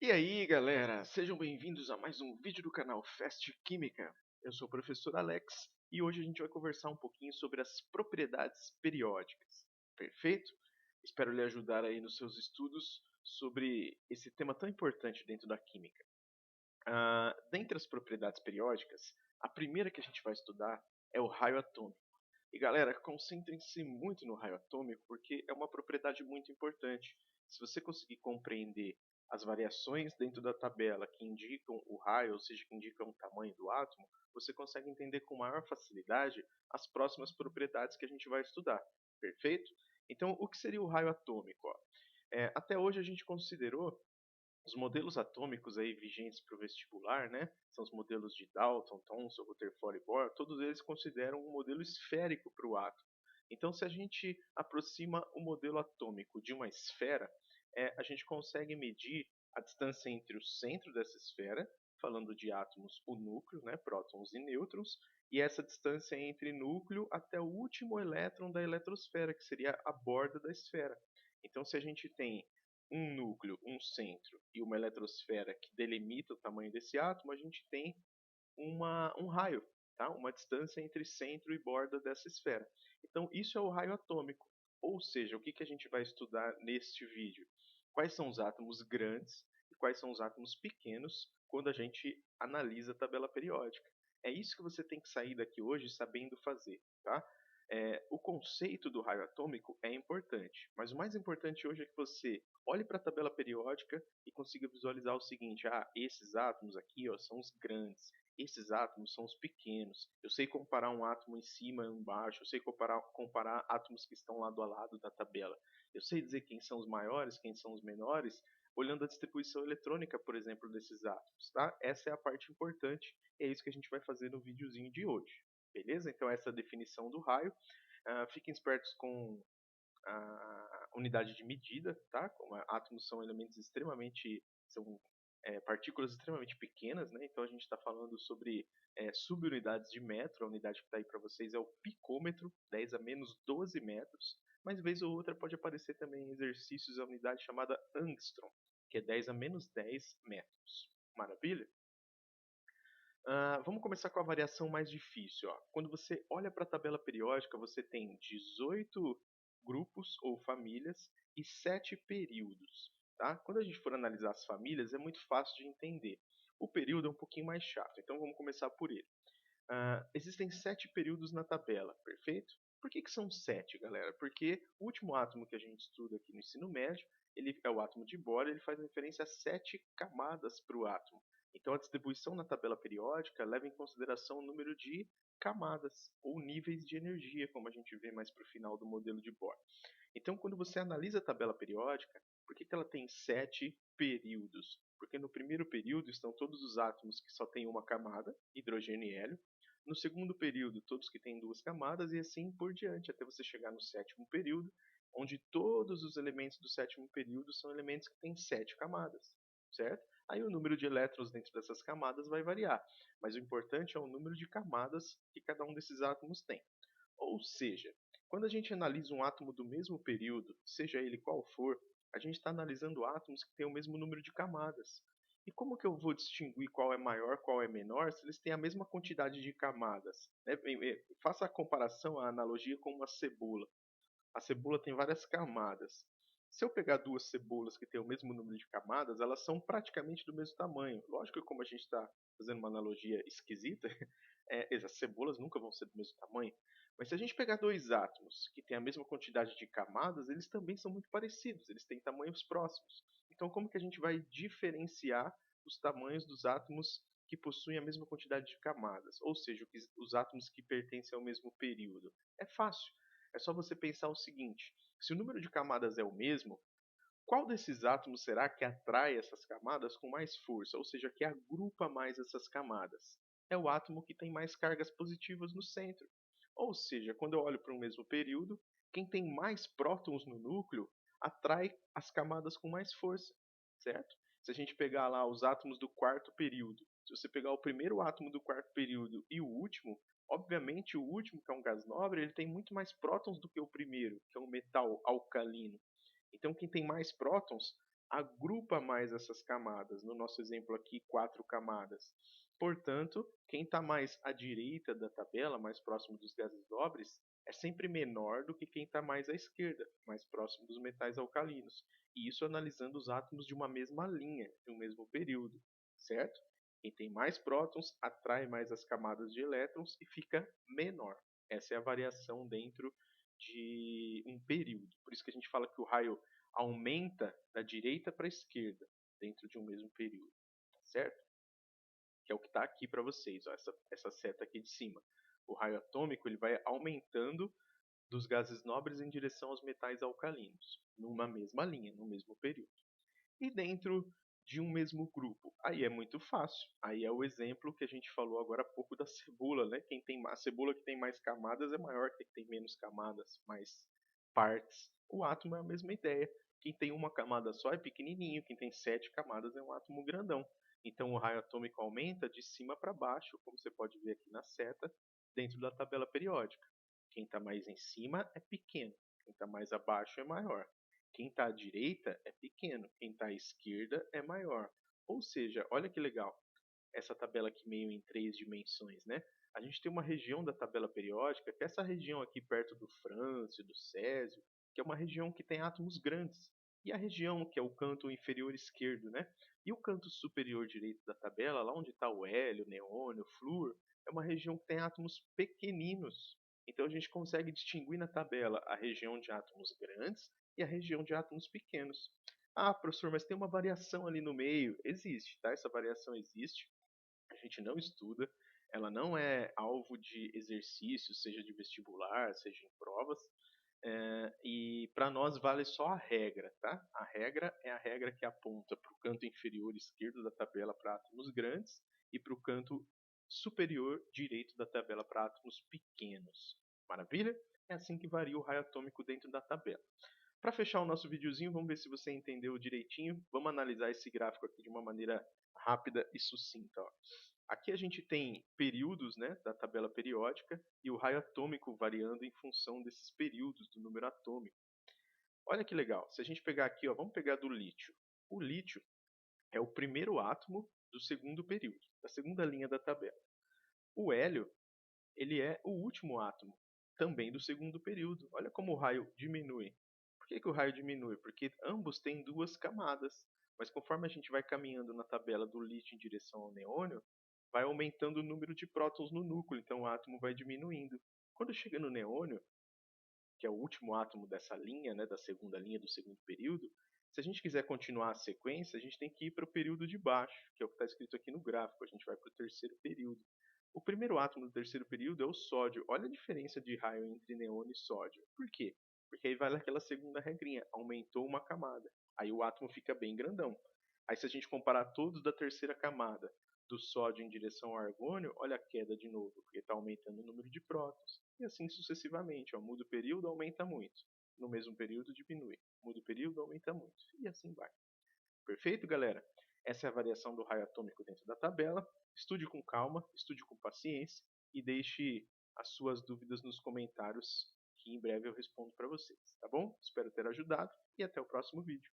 E aí, galera, sejam bem-vindos a mais um vídeo do canal Fast Química. Eu sou o professor Alex e hoje a gente vai conversar um pouquinho sobre as propriedades periódicas. Perfeito? Espero lhe ajudar aí nos seus estudos sobre esse tema tão importante dentro da química. Dentre as propriedades periódicas, a primeira que a gente vai estudar é o raio atômico. E galera, concentrem-se muito no raio atômico porque é uma propriedade muito importante. Se você conseguir compreender as variações dentro da tabela que indicam o raio, ou seja, que indicam o tamanho do átomo, você consegue entender com maior facilidade as próximas propriedades que a gente vai estudar. Perfeito? Então, o que seria o raio atômico? Até hoje a gente considerou os modelos atômicos aí vigentes para o vestibular, né? São os modelos de Dalton, Thomson, Rutherford e Bohr. Todos eles consideram um modelo esférico para o átomo. Então, se a gente aproxima o modelo atômico de uma esfera, a gente consegue medir a distância entre o centro dessa esfera, falando de átomos, o núcleo, né, prótons e nêutrons, e essa distância entre núcleo até o último elétron da eletrosfera, que seria a borda da esfera. Então, se a gente tem um núcleo, um centro e uma eletrosfera que delimita o tamanho desse átomo, a gente tem um raio, tá? Uma distância entre centro e borda dessa esfera. Então, isso é o raio atômico. Ou seja, o que a gente vai estudar neste vídeo? Quais são os átomos grandes e quais são os átomos pequenos quando a gente analisa a tabela periódica. É isso que você tem que sair daqui hoje sabendo fazer, tá? O conceito do raio atômico é importante, mas o mais importante hoje é que você olhe para a tabela periódica e consiga visualizar o seguinte: esses átomos aqui, ó, são os grandes, esses átomos são os pequenos. Eu sei comparar um átomo em cima e um embaixo, eu sei comparar átomos que estão lado a lado da tabela. Eu sei dizer quem são os maiores, quem são os menores, olhando a distribuição eletrônica, por exemplo, desses átomos, tá? Essa é a parte importante, e é isso que a gente vai fazer no videozinho de hoje. Beleza? Então essa é a definição do raio. Fiquem espertos com a unidade de medida, tá? Como átomos são elementos extremamente, são partículas extremamente pequenas, né? Então a gente está falando sobre subunidades de metro. A unidade que está aí para vocês é o picômetro, 10 a menos 12 metros. Mas vez ou outra pode aparecer também em exercícios a unidade chamada angstrom, que é 10 a menos 10 metros. Maravilha? Vamos começar com a variação mais difícil. Ó. Quando você olha para a tabela periódica, você tem 18 grupos ou famílias e 7 períodos. Tá? Quando a gente for analisar as famílias, é muito fácil de entender. O período é um pouquinho mais chato, então vamos começar por ele. Existem 7 períodos na tabela, perfeito? Por que são 7, galera? Porque o último átomo que a gente estuda aqui no ensino médio, ele é o átomo de Bohr, ele faz referência a 7 camadas para o átomo. Então a distribuição na tabela periódica leva em consideração o número de camadas ou níveis de energia, como a gente vê mais para o final do modelo de Bohr. Então, quando você analisa a tabela periódica, por que ela tem 7 períodos? Porque no primeiro período estão todos os átomos que só têm uma camada, hidrogênio e hélio. No segundo período, todos que têm duas camadas, e assim por diante, até você chegar no sétimo período, onde todos os elementos do sétimo período são elementos que têm 7 camadas, certo? Aí o número de elétrons dentro dessas camadas vai variar, mas o importante é o número de camadas que cada um desses átomos tem. Ou seja, quando a gente analisa um átomo do mesmo período, seja ele qual for, a gente está analisando átomos que têm o mesmo número de camadas. E como que eu vou distinguir qual é maior, qual é menor, se eles têm a mesma quantidade de camadas? Faça a comparação, a analogia com uma cebola. A cebola tem várias camadas. Se eu pegar duas cebolas que têm o mesmo número de camadas, elas são praticamente do mesmo tamanho. Lógico que como a gente está fazendo uma analogia esquisita, as cebolas nunca vão ser do mesmo tamanho. Mas se a gente pegar dois átomos que têm a mesma quantidade de camadas, eles também são muito parecidos, eles têm tamanhos próximos. Então como que a gente vai diferenciar os tamanhos dos átomos que possuem a mesma quantidade de camadas? Ou seja, os átomos que pertencem ao mesmo período? É fácil. É só você pensar o seguinte: se o número de camadas é o mesmo, qual desses átomos será que atrai essas camadas com mais força, ou seja, que agrupa mais essas camadas? É o átomo que tem mais cargas positivas no centro. Ou seja, quando eu olho para um mesmo período, quem tem mais prótons no núcleo atrai as camadas com mais força, certo? Se a gente pegar lá os átomos do quarto período, se você pegar o primeiro átomo do quarto período e o último, obviamente o último, que é um gás nobre, ele tem muito mais prótons do que o primeiro, que é um metal alcalino. Então, quem tem mais prótons agrupa mais essas camadas. No nosso exemplo aqui, 4 camadas. Portanto, quem está mais à direita da tabela, mais próximo dos gases nobres, é sempre menor do que quem está mais à esquerda, mais próximo dos metais alcalinos. E isso analisando os átomos de uma mesma linha, de um mesmo período, certo? Quem tem mais prótons atrai mais as camadas de elétrons e fica menor. Essa é a variação dentro de um período. Por isso que a gente fala que o raio aumenta da direita para a esquerda dentro de um mesmo período, tá certo? Que é o que está aqui para vocês, ó, essa seta aqui de cima. O raio atômico ele vai aumentando dos gases nobres em direção aos metais alcalinos, numa mesma linha, no mesmo período. E dentro de um mesmo grupo, aí é muito fácil. Aí é o exemplo que a gente falou agora há pouco da cebola, né? A cebola que tem mais camadas é maior que a que tem menos camadas, mais partes. O átomo é a mesma ideia. Quem tem uma camada só é pequenininho, quem tem 7 camadas é um átomo grandão. Então o raio atômico aumenta de cima para baixo, como você pode ver aqui na seta, dentro da tabela periódica. Quem está mais em cima é pequeno, quem está mais abaixo é maior. Quem está à direita é pequeno, quem está à esquerda é maior. Ou seja, olha que legal, essa tabela aqui meio em 3 dimensões, né? A gente tem uma região da tabela periódica, que é essa região aqui perto do frâncio, do césio, que é uma região que tem átomos grandes. E a região que é o canto inferior esquerdo, né? E o canto superior direito da tabela, lá onde está o hélio, o neônio, o flúor, é uma região que tem átomos pequeninos. Então a gente consegue distinguir na tabela a região de átomos grandes e a região de átomos pequenos. Ah, professor, mas tem uma variação ali no meio. Existe, tá? Essa variação existe. A gente não estuda. Ela não é alvo de exercício, seja de vestibular, seja em provas. E para nós vale só a regra, tá? A regra é a regra que aponta para o canto inferior esquerdo da tabela para átomos grandes e para o canto superior direito da tabela para átomos pequenos. Maravilha? É assim que varia o raio atômico dentro da tabela. Para fechar o nosso videozinho, vamos ver se você entendeu direitinho. Vamos analisar esse gráfico aqui de uma maneira rápida e sucinta. Ó. Aqui a gente tem períodos, né, da tabela periódica e o raio atômico variando em função desses períodos do número atômico. Olha que legal. Se a gente pegar aqui, ó, vamos pegar do lítio. O lítio é o primeiro átomo do segundo período, da segunda linha da tabela. O hélio, ele é o último átomo, também do segundo período. Olha como o raio diminui. Por que o raio diminui? Porque ambos têm 2 camadas. Mas conforme a gente vai caminhando na tabela do lítio em direção ao neônio, vai aumentando o número de prótons no núcleo, então o átomo vai diminuindo. Quando chega no neônio, que é o último átomo dessa linha, né, da segunda linha do segundo período, se a gente quiser continuar a sequência, a gente tem que ir para o período de baixo, que é o que está escrito aqui no gráfico. A gente vai para o terceiro período. O primeiro átomo do terceiro período é o sódio. Olha a diferença de raio entre neônio e sódio. Por quê? Porque aí vai naquela segunda regrinha, aumentou uma camada. Aí o átomo fica bem grandão. Aí se a gente comparar todos da terceira camada, do sódio em direção ao argônio, olha a queda de novo, porque está aumentando o número de prótons. E assim sucessivamente. Ó, muda o período, aumenta muito. No mesmo período, diminui. Muda o período, aumenta muito. E assim vai. Perfeito, galera? Essa é a variação do raio atômico dentro da tabela. Estude com calma, estude com paciência e deixe as suas dúvidas nos comentários, que em breve eu respondo para vocês, tá bom? Espero ter ajudado e até o próximo vídeo.